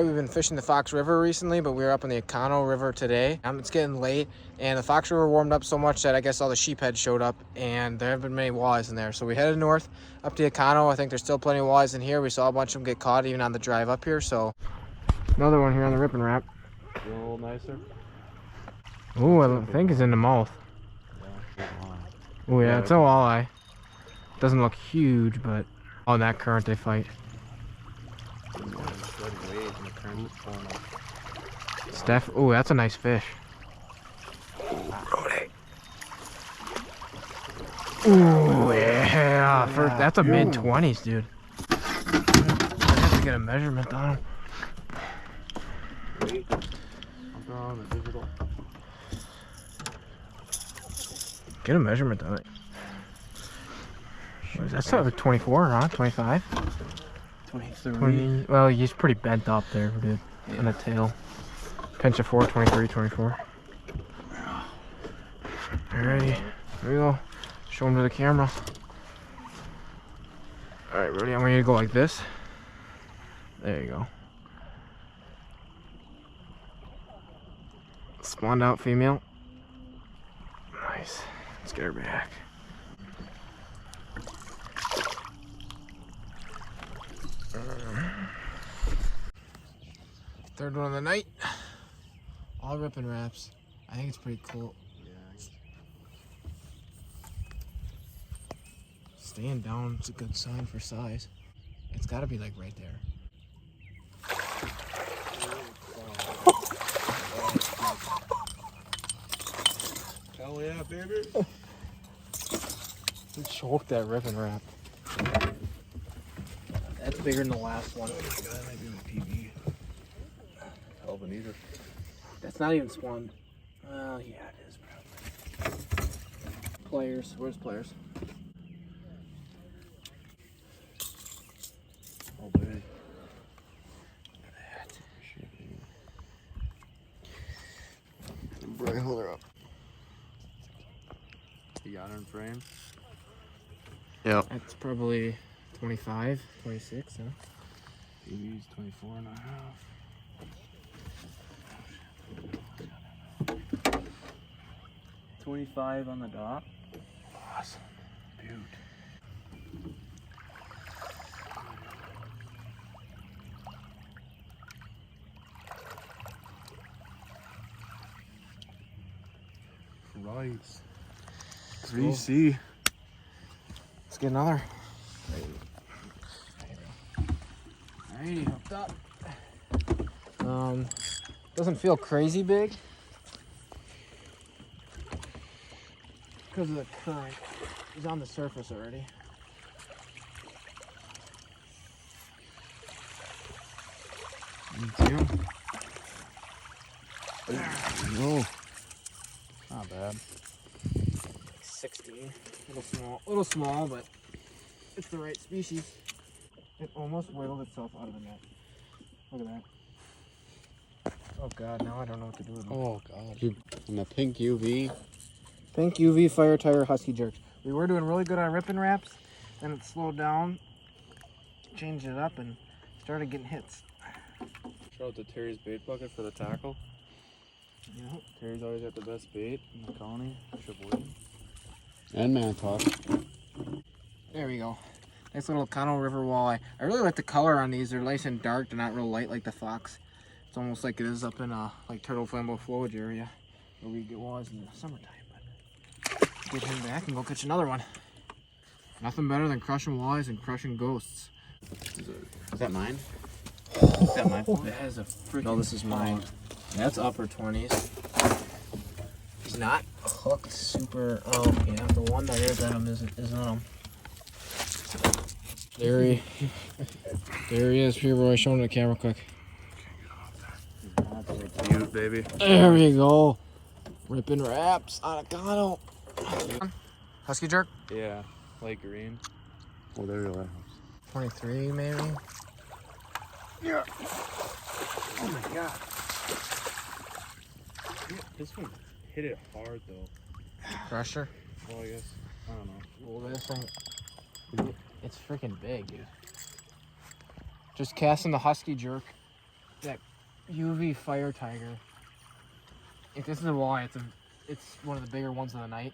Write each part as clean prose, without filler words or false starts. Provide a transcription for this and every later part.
right, we've been fishing the Fox River recently, but we were up in the Oconto River today. It's getting late, and the Fox River warmed up so much that I guess all the sheephead showed up, and there haven't been many walleyes in there. So we headed north up to Oconto. I think there's still plenty of walleyes in here. We saw a bunch of them get caught even on the drive up here. So another one here on the Rip and Wrap. A little nicer. Ooh, I think it's in the mouth. Yeah. Oh yeah, it's a walleye. Doesn't look huge, but on that current they fight. Steph, oh, that's a nice fish. Ooh, yeah. That's a mid-20s, dude. I have to get a measurement on him. Wait. I'm throwing the digital. Get a measurement on it. That's like 24, huh? 25? 23. 20, well, he's pretty bent up there, dude. Yeah. On the tail. Pinch of 4, 23, 24. Alrighty, here we go. Show him to the camera. Alright, ready? I want you to go like this. There you go. Spawned out female. Nice. Let's get her back. Third one of the night. All Rip and Wraps. I think it's pretty cool. Yeah. Staying down, it's a good sign for size. It's got to be like right there. Hell yeah, baby. We choked that Rip and Wrap. That's bigger than the last one. Oh my god, that might be in the PB. Hell of an eater. That's not even spawned. Well, yeah, it is probably. Players. Where's players? Oh, baby. Look at that. Brian, hold her up. You got her in frame? Yep. That's probably 25, 26, huh? PB's 24 and a half. 25 on the dot. Awesome. Dude. Right. 3C. Let's get another. Alrighty, hooked up. Doesn't feel crazy big because of the current. He's on the surface already. There we go. Not bad. 16. Little small, but it's the right species. It almost wiggled itself out of the net. Look at that. Oh god, now I don't know what to do with them. Oh god. And the pink UV. Pink UV Fire Tire Husky Jerks. We were doing really good on Rip and Wraps, then it slowed down, changed it up, and started getting hits. Shout out to Terry's bait bucket for the tackle. Yep. Terry's always got the best bait in the county. And Manitowoc. There we go. Nice little Oconto River walleye. I really like the color on these. They're nice and dark. They're not real light like the Fox. It's almost like it is up in like Turtle Flambeau Flowage area where we get walleyes in the summertime. But get him back and go catch another one. Nothing better than crushing walleyes and crushing ghosts. Is that mine? Is that my phone? That is a freaking... No, this is mine. That's upper 20s. He's not hooked super... Oh, yeah, the one that is at him isn't on him. There he is. Here, Roy, show him the camera quick. That's cute, baby. There we go. Rip and Wraps on Oconto. Husky jerk? Yeah, light green. Oh, there you are. 23 maybe? Yeah. Oh my god. This one hit it hard though. Crusher? Well, I guess. I don't know. Well, this thing, it's freaking big, dude. Just casting the Husky jerk that UV fire tiger. If this is a walleye, it's one of the bigger ones of the night.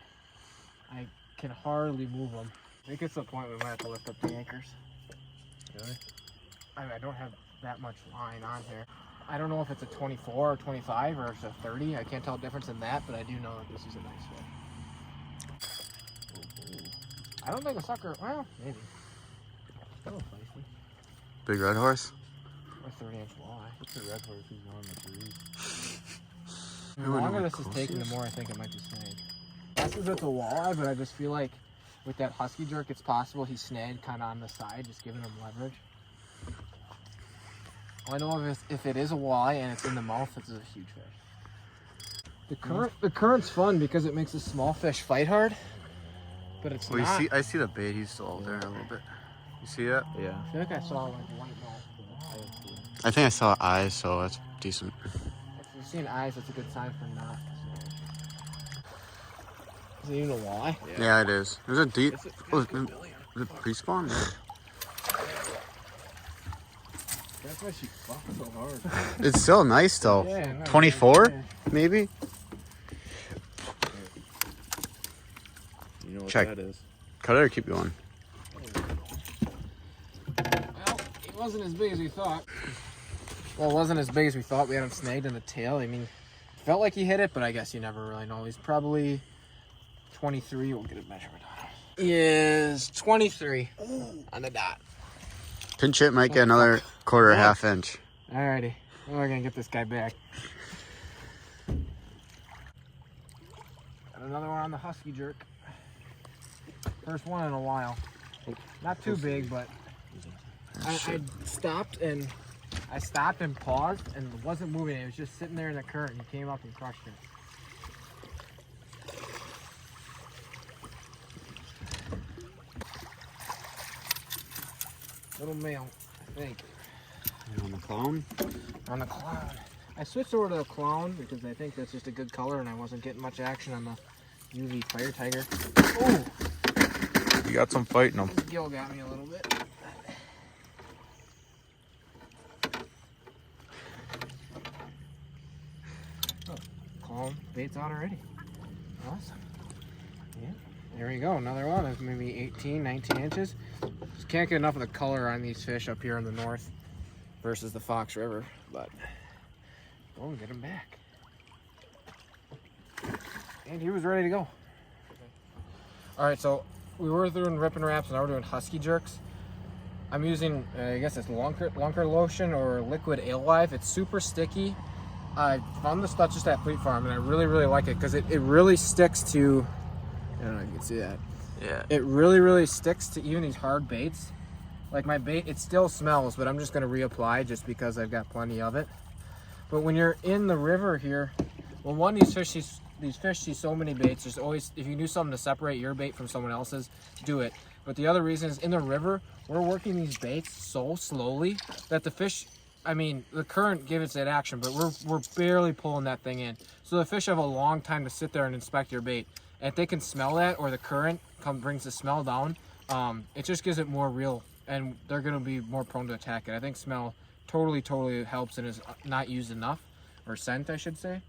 I can hardly move them. I think it's the point we might have to lift up the anchors. Really? I don't have that much line on here. I don't know if it's a 24 or 25 or it's a 30. I can't tell the difference in that, but I do know that this is a nice fish. I don't think a sucker, well, maybe. Still feisty. Big red horse? Or 30-inch walleye. What's a red horse who's on the trees? The longer this is taking, the more I think it might be snagged. This is it's a walleye, but I just feel like with that husky jerk, it's possible he snagged kind of on the side, just giving him leverage. All I know if it is a walleye and it's in the mouth, it's a huge fish. The current's fun because it makes a small fish fight hard, but it's not. You see, I see the bait. He's still out there a little bit. You see that? Yeah. I feel like I saw like white mouth. I think I saw eyes, so that's decent. If you've seen eyes, that's a good sign for not. Is it even a walleye? Yeah, it is. There's a deep. Is it pre-spawn? Yeah. That's why she fucked so hard. It's still nice though. Yeah, no, 24, yeah. maybe. You know what Check. that is. Cut it or keep going. Well, it wasn't as big as we thought. Well, it wasn't as big as we thought. We had him snagged in the tail. I mean, felt like he hit it, but I guess you never really know. He's probably 23. We'll get a measurement on him. He is 23 on the dot. Pinch it, might get another quarter or half inch. Alrighty. Well, we're going to get this guy back. Got another one on the husky jerk. First one in a while. Not too big, but I stopped and paused and it wasn't moving. It was just sitting there in the current and he came up and crushed it. Little male, I think. On the clown? On the clown. I switched over to the clown because I think that's just a good color and I wasn't getting much action on the UV fire tiger. Oh! You got some fight in them. Gill got me a little bit. Oh, clown bait's out already. Awesome. Yeah. There we go. Another one. That's maybe 18, 19 inches. Just can't get enough of the color on these fish up here in the north versus the Fox River, but go and get him back. And he was ready to go. All right, so we were doing ripping wraps and now we're doing husky jerks. I'm using, I guess it's Lunker lotion or liquid alewife. It's super sticky. I found this stuff just at Fleet Farm and I really, really like it because it really sticks to, I don't know if you can see that. Yeah. It really, really sticks to even these hard baits. Like my bait, it still smells, but I'm just gonna reapply just because I've got plenty of it. But when you're in the river here, well, one, these fish see so many baits. There's always, if you can do something to separate your bait from someone else's, do it. But the other reason is in the river, we're working these baits so slowly that the fish, I mean, the current gives it action, but we're barely pulling that thing in. So the fish have a long time to sit there and inspect your bait. And if they can smell that, or the current brings the smell down, it just gives it more real, and they're going to be more prone to attack it. I think smell totally helps and is not used enough, or scent, I should say.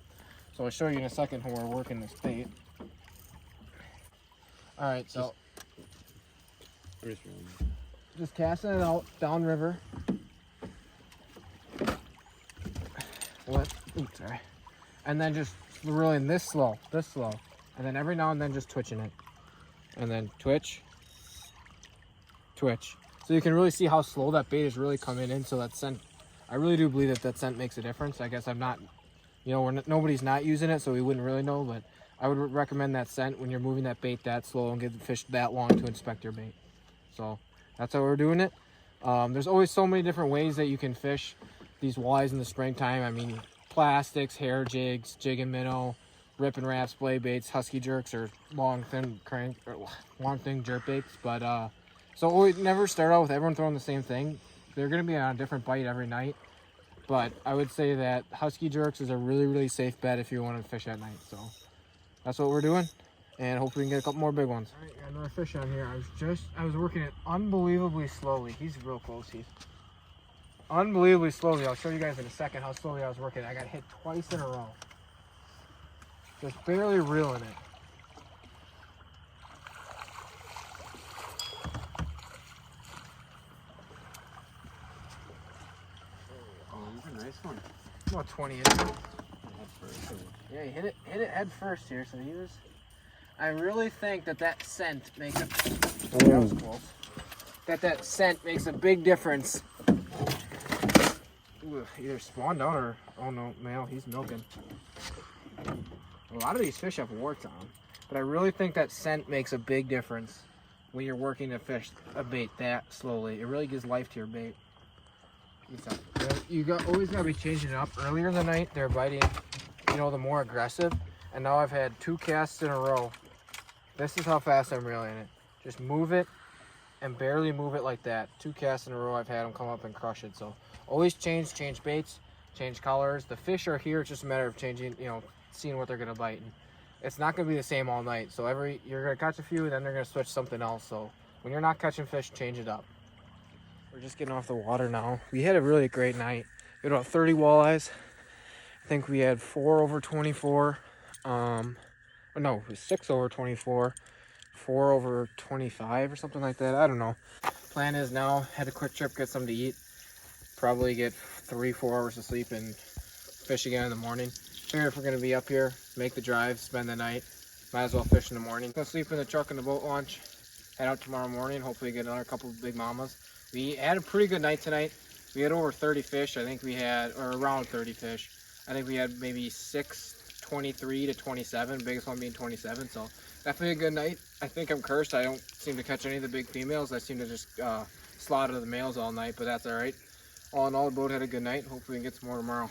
So I'll show you in a second when we're working this bait. All right, so just casting it out downriver. What? Oops, sorry. And then just reeling this slow. And then every now and then just twitching it. And then twitch. So you can really see how slow that bait is really coming in. So that scent, I really do believe that scent makes a difference. I guess I'm not, you know, nobody's not using it, so we wouldn't really know. But I would recommend that scent when you're moving that bait that slow and give the fish that long to inspect your bait. So that's how we're doing it. There's always so many different ways that you can fish these walleyes in the springtime. I mean, plastics, hair jigs, jig and minnow, ripping wraps, blade baits, husky jerks, or long thin jerk baits. But so we never start out with everyone throwing the same thing. They're going to be on a different bite every night. But I would say that husky jerks is a really safe bet if you want to fish at night. So that's what we're doing, and hopefully we can get a couple more big ones. All right, got another fish on here. I was working it unbelievably slowly. He's real close. unbelievably slowly. I'll show you guys in a second how slowly I was working. I got hit twice in a row. Just barely reeling it. Oh, he's a nice one. About 20 inches. Yeah, he hit it head first here. So he was. I really think that scent makes a. That was close. That scent makes a big difference. Ooh, either spawned out or oh no, male. He's milking. A lot of these fish have warts on them, but I really think that scent makes a big difference when you're working to fish a bait that slowly. It really gives life to your bait. You always gotta be changing it up. Earlier in the night, they're biting, the more aggressive. And now I've had 2 casts in a row. This is how fast I'm reeling it. Just move it and barely move it like that. 2 casts in a row, I've had them come up and crush it. So always change baits, change colors. The fish are here. It's just a matter of changing, seeing what they're gonna bite. And it's not gonna be the same all night. So you're gonna catch a few, then they're gonna switch something else. So when you're not catching fish, change it up. We're just getting off the water now. We had a really great night. We had about 30 walleyes. I think we had 4 over 24. No, it was 6 over 24. 4 over 25 or something like that. I don't know. Plan is now, head a quick trip, get something to eat. Probably get 3-4 hours of sleep and fish again in the morning. Figure if we're gonna be up here, make the drive, spend the night, might as well fish in the morning. Go sleep in the truck in the boat launch. Head out tomorrow morning, hopefully get another couple of big mamas. We had a pretty good night tonight. We had over 30 fish. I think we had, or around 30 fish. I think we had maybe 6, 23 to 27, biggest one being 27. So definitely a good night. I think I'm cursed. I don't seem to catch any of the big females. I seem to just slaughter the males all night, but that's all right. All in all, the boat had a good night. Hopefully we can get some more tomorrow.